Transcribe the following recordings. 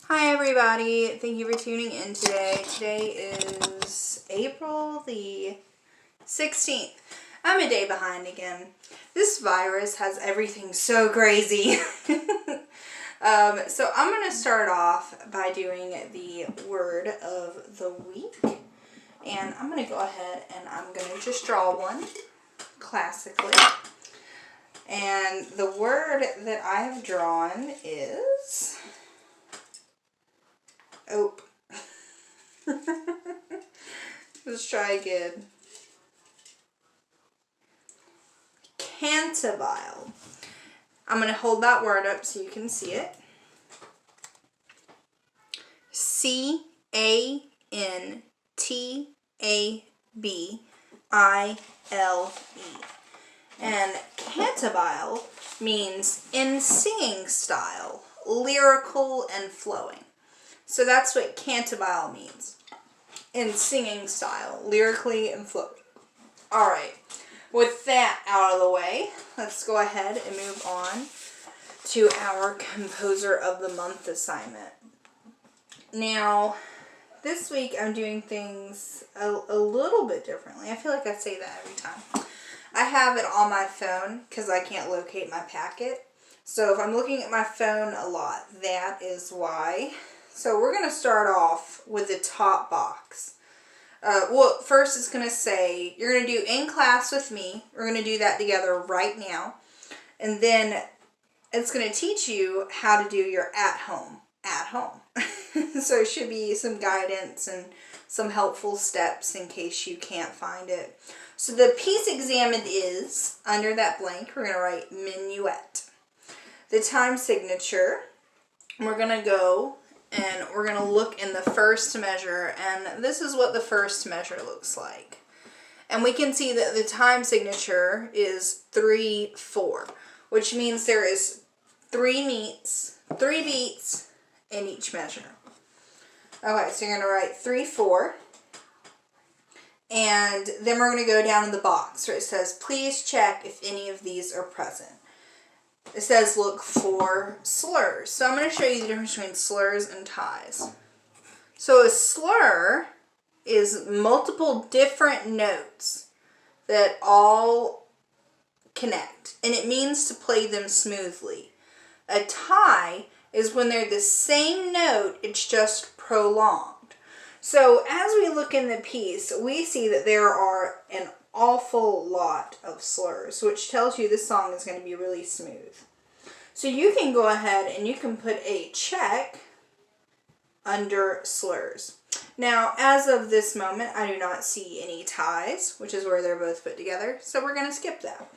Hi everybody, thank you for tuning in today. Today is April the 16th. I'm a day behind again. This virus has everything so crazy. So I'm going to start off by doing the word of the week. And I'm going to go ahead and I'm going to just draw one, classically. And the word that I have drawn is... Ope. Let's try again. Cantabile. I'm going to hold that word up so you can see it. C-A-N-T-A-B-I-L-E. And cantabile means in singing style, lyrical and flowing. So that's what cantabile means. In singing style, lyrically and flowing. Alright, with that out of the way, let's go ahead and move on to our Composer of the Month assignment. Now, this week I'm doing things a little bit differently. I feel like I say that every time. I have it on my phone because I can't locate my packet. So if I'm looking at my phone a lot, that is why. So we're going to start off with the top box. Well, first it's going to say, you're going to do in class with me. We're going to do that together right now. And then it's going to teach you how to do your at home. So it should be some guidance and some helpful steps in case you can't find it. So the piece examined is, under that blank, we're going to write minuet. The time signature, we're going to go and we're going to look in the first measure, and this is what the first measure looks like. And we can see that the time signature is 3/4, which means there is 3 beats in each measure. Okay, so you're going to write 3/4, and then we're going to go down in the box where it says, please check if any of these are present. It says look for slurs. So I'm going to show you the difference between slurs and ties. So a slur is multiple different notes that all connect, and it means to play them smoothly. A tie is when they're the same note, it's just prolonged. So as we look in the piece, we see that there are an awful lot of slurs, which tells you this song is going to be really smooth. So you can go ahead and you can put a check under slurs. Now, as of this moment, I do not see any ties, which is where they're both put together, so we're going to skip that.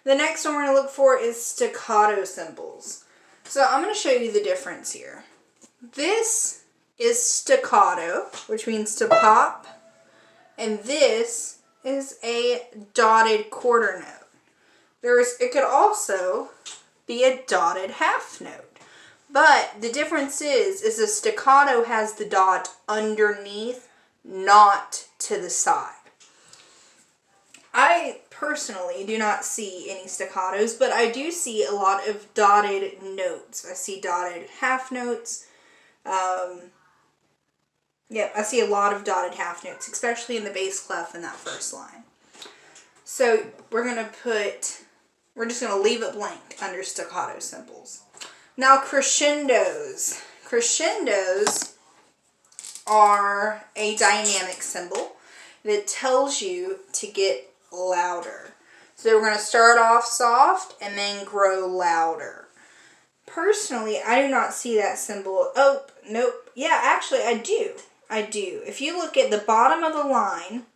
The next one we're going to look for is staccato cymbals. So I'm going to show you the difference here. This is staccato, which means to pop, and this is a dotted quarter note. It could also be a dotted half note. But the difference is the staccato has the dot underneath, not to the side. I personally do not see any staccatos, but I do see a lot of dotted notes. I see dotted half notes. I see a lot of dotted half notes, especially in the bass clef in that first line. So we're just going to leave it blank under staccato cymbals. Now crescendos. Crescendos are a dynamic cymbal that tells you to get louder. So we're going to start off soft and then grow louder. Personally, I do not see that cymbal. Oh, nope. Yeah, actually I do. If you look at the bottom of the line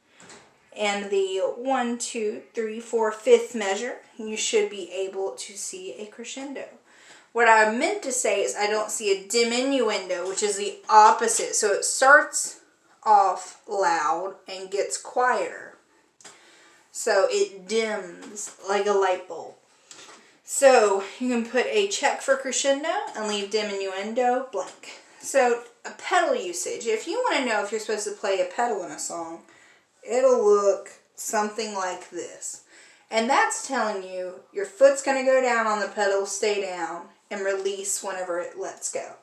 and the 1, 2, 3, 4, 5th measure, you should be able to see a crescendo. What I meant to say is I don't see a diminuendo, which is the opposite. So it starts off loud and gets quieter. So it dims like a light bulb. So you can put a check for crescendo and leave diminuendo blank. So a pedal usage. If you want to know if you're supposed to play a pedal in a song, it'll look something like this. And that's telling you your foot's going to go down on the pedal, stay down, and release whenever it lets go.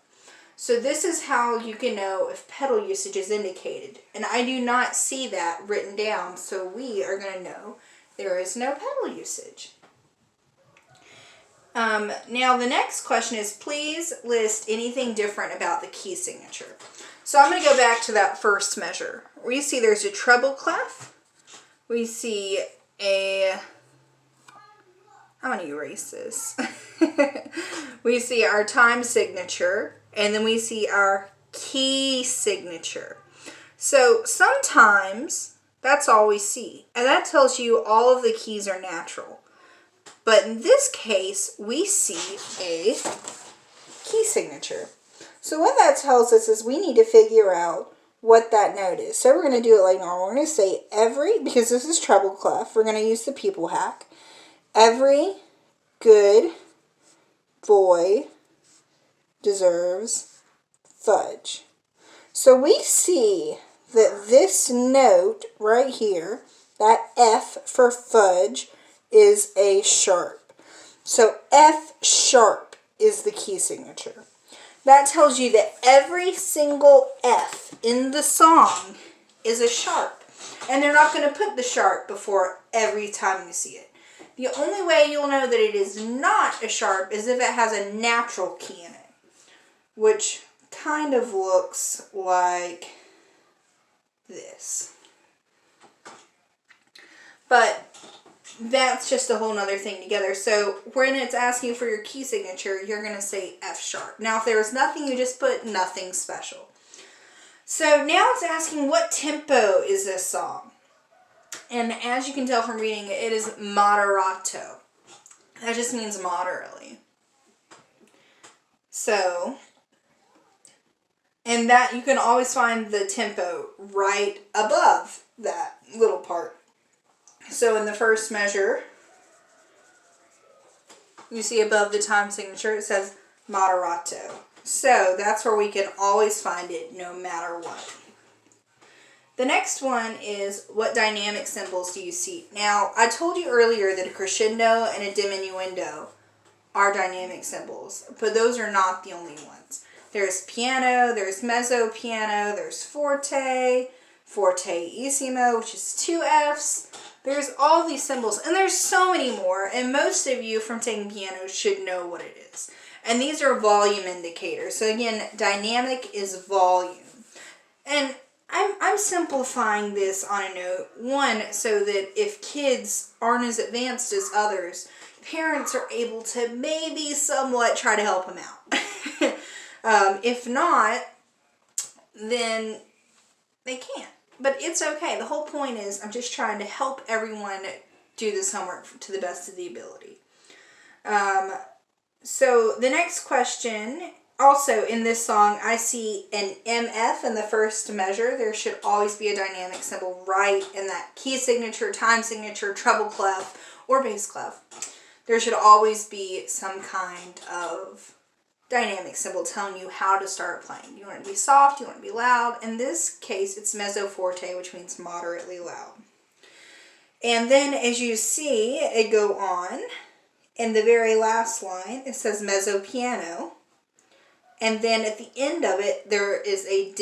So this is how you can know if pedal usage is indicated. And I do not see that written down, so we are going to know there is no pedal usage. Now the next question is, please list anything different about the key signature. So I'm going to go back to that first measure. We see there's a treble clef. We see a... I'm going to erase this. We see our time signature, and then we see our key signature. So sometimes that's all we see, and that tells you all of the keys are natural. But in this case, we see a key signature. So what that tells us is we need to figure out what that note is. So we're going to do it like normal. We're going to say every, because this is treble clef, we're going to use the people hack. Every good boy deserves fudge. So we see that this note right here, that F for fudge, is a sharp. So F sharp is the key signature. That tells you that every single F in the song is a sharp. And they're not going to put the sharp before every time you see it. The only way you'll know that it is not a sharp is if it has a natural key in it, which kind of looks like this. But that's just a whole nother thing together. So when it's asking for your key signature, you're going to say F sharp. Now if there was nothing, you just put nothing special. So now it's asking what tempo is this song? And as you can tell from reading it, it is moderato. That just means moderately. So, and that you can always find the tempo right above that little part. So in the first measure, you see above the time signature, it says moderato. So that's where we can always find it no matter what. The next one is, what dynamic symbols do you see? Now, I told you earlier that a crescendo and a diminuendo are dynamic symbols, but those are not the only ones. There's piano, there's mezzo piano, there's forte, fortissimo, which is 2 Fs. There's all these symbols, and there's so many more, and most of you from taking piano should know what it is. And these are volume indicators. So again, dynamic is volume. And I'm simplifying this on a note, one, so that if kids aren't as advanced as others, parents are able to maybe somewhat try to help them out. If not, then they can't. But it's okay. The whole point is I'm just trying to help everyone do this homework to the best of the ability. So the next question, also in this song, I see an MF in the first measure. There should always be a dynamic symbol right in that key signature, time signature, treble clef, or bass clef. There should always be some kind of dynamic symbol telling you how to start playing. You want it to be soft, you want it to be loud. In this case, it's mezzo forte, which means moderately loud. And then as you see it go on, in the very last line, it says mezzo piano. And then at the end of it, there is a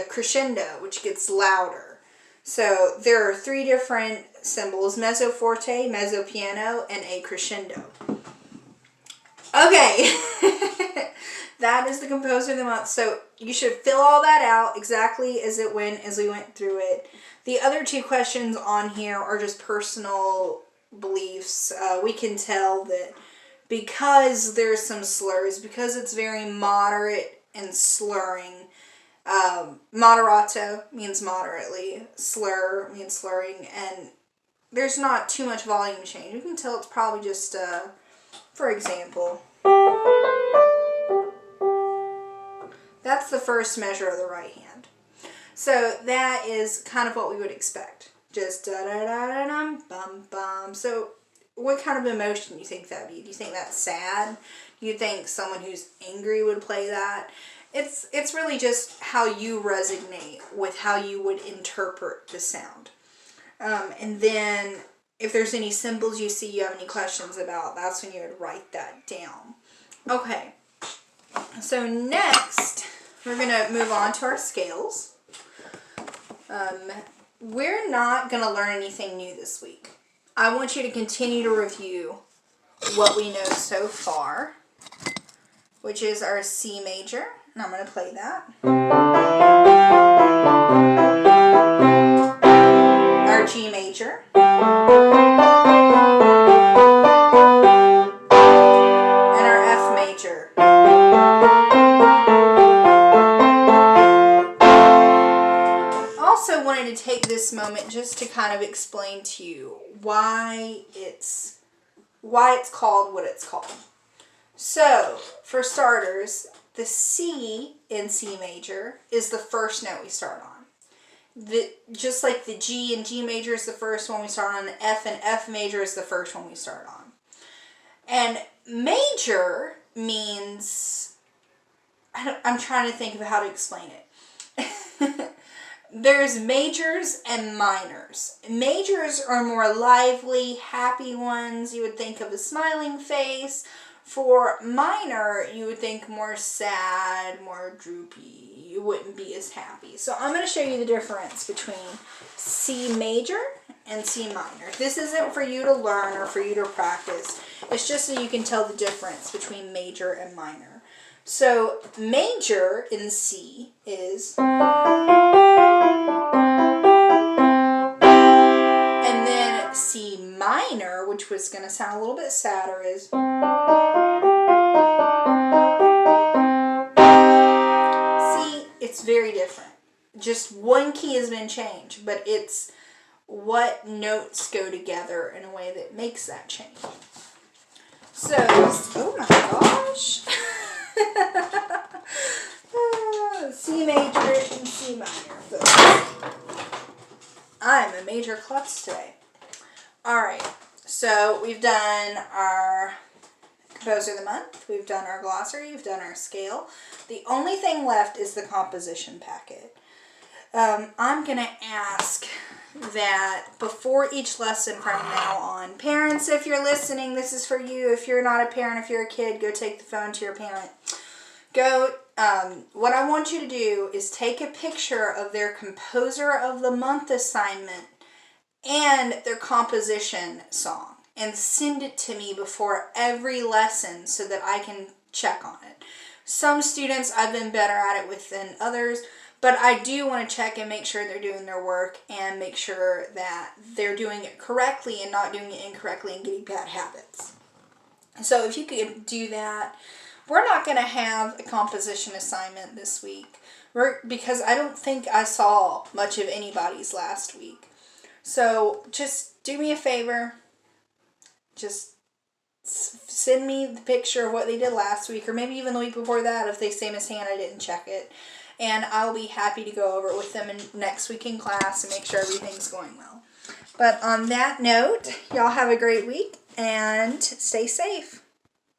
crescendo, which gets louder. So there are 3 different symbols, mezzo forte, mezzo piano, and a crescendo. Okay, that is the composer of the month. So you should fill all that out exactly as we went through it. The other 2 questions on here are just personal beliefs. We can tell that because there's some slurs, because it's very moderate and slurring. Moderato means moderately, slur means slurring, and there's not too much volume change. You can tell it's probably just, for example, that's the first measure of the right hand. So that is kind of what we would expect. Just da-da-da-da-dum-bum-bum. So what kind of emotion do you think that would be? Do you think that's sad? Do you think someone who's angry would play that? It's really just how you resonate with how you would interpret the sound. And then if there's any symbols you see you have any questions about, that's when you would write that down. Okay. So next, we're going to move on to our scales. We're not going to learn anything new this week. I want you to continue to review what we know so far, which is our C major. And I'm going to play that. Our G major. And our F major. Also wanted to take this moment just to kind of explain to you why it's called what it's called. So, for starters, the C in C major is the first note we start on. Just like the G in G major is the first one we start on, the F in F major is the first one we start on. And major means, I'm trying to think of how to explain it. There's majors and minors. Majors are more lively, happy ones. You would think of a smiling face. For minor, you would think more sad, more droopy. You wouldn't be as happy. So I'm going to show you the difference between C major and C minor. This isn't for you to learn or for you to practice. It's just so you can tell the difference between major and minor. So major in C is... And then C minor, which was going to sound a little bit sadder, is... See, it's very different. Just one key has been changed, but it's what notes go together in a way that makes that change. So, oh my gosh. C major and C minor, folks. I'm a major klutz today. Alright, so we've done our Composer of the Month, we've done our glossary, we've done our scale. The only thing left is the composition packet. I'm going to ask that before each lesson from now on, parents, if you're listening, this is for you. If you're not a parent, if you're a kid, go take the phone to your parent. What I want you to do is take a picture of their Composer of the Month assignment and their composition song and send it to me before every lesson so that I can check on it. Some students I've been better at it with than others, but I do want to check and make sure they're doing their work and make sure that they're doing it correctly and not doing it incorrectly and getting bad habits. So if you could do that. We're not going to have a composition assignment this week because I don't think I saw much of anybody's last week. So just do me a favor. Just send me the picture of what they did last week or maybe even the week before that if they say, Miss Hannah didn't check it. And I'll be happy to go over it with them next week in class and make sure everything's going well. But on that note, y'all have a great week and stay safe.